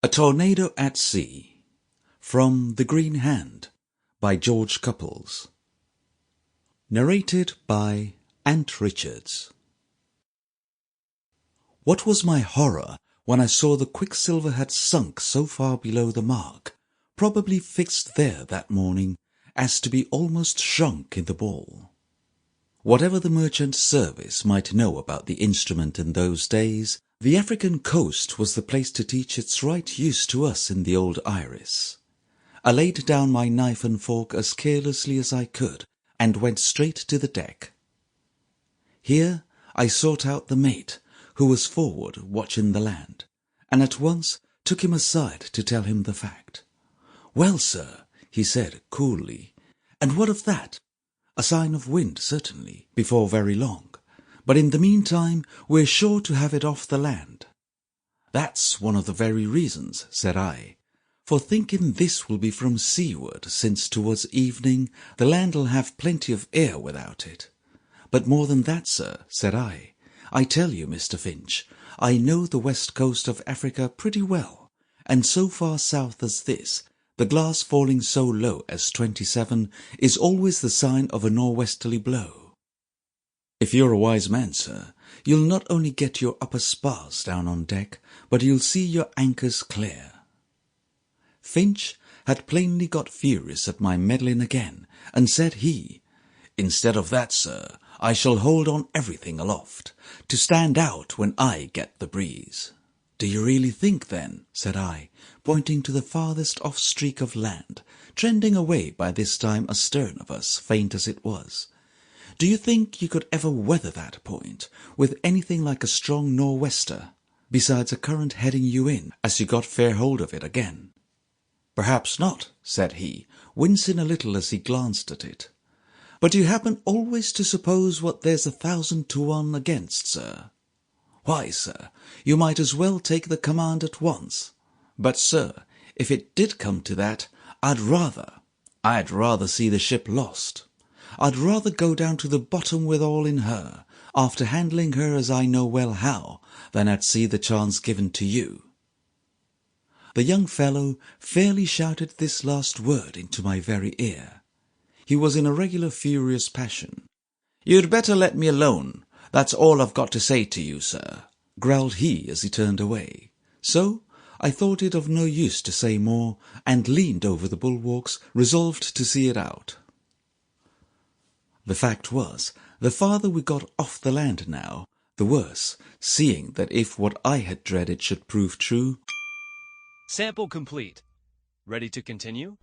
A Tornado at Sea, from The Green Hand, by George Cupples. Narrated by Ant Richards. What was my horror when I saw the quicksilver had sunk so far below the mark, probably fixed there that morning, as to be almost shrunk in the ball. Whatever the merchant service might know about the instrument in those days, the African coast was the place to teach its right use to us in the old Iris. I laid down my knife and fork as carelessly as I could, and went straight to the deck. Here I sought out the mate, who was forward watching the land, and at once took him aside to tell him the fact. "Well, sir," he said coolly, "and what of that? A sign of wind, certainly, before very long. But in the meantime we're sure to have it off the land." "That's one of the very reasons," said I, "for thinking this will be from seaward, since towards evening the land'll have plenty of air without it. But more than that, sir," said I tell you, Mr. Finch, I know the west coast of Africa pretty well, and so far south as this, the glass falling so low as 27 is always the sign of a nor'westerly blow. If you're a wise man, sir, you'll not only get your upper spars down on deck, but you'll see your anchors clear." Finch had plainly got furious at my meddling again, and said he, "Instead of that, sir, I shall hold on everything aloft, to stand out when I get the breeze." "Do you really think, then," said I, pointing to the farthest off streak of land, trending away by this time astern of us, faint as it was, "do you think you could ever weather that point, with anything like a strong nor'wester, besides a current heading you in, as you got fair hold of it again?" "Perhaps not," said he, wincing a little as he glanced at it. "But you happen always to suppose what there's 1,000 to 1 against, sir. Why, sir, you might as well take the command at once. But, sir, if it did come to that, I'd rather see the ship lost. I'd rather go down to the bottom with all in her, after handling her as I know well how, than I'd see the chance given to you." The young fellow fairly shouted this last word into my very ear. He was in a regular furious passion. "You'd better let me alone, that's all I've got to say to you, sir," growled he as he turned away. So I thought it of no use to say more, and leaned over the bulwarks, resolved to see it out. The fact was, the farther we got off the land now, the worse, seeing that if what I had dreaded should prove true— Sample complete. Ready to continue?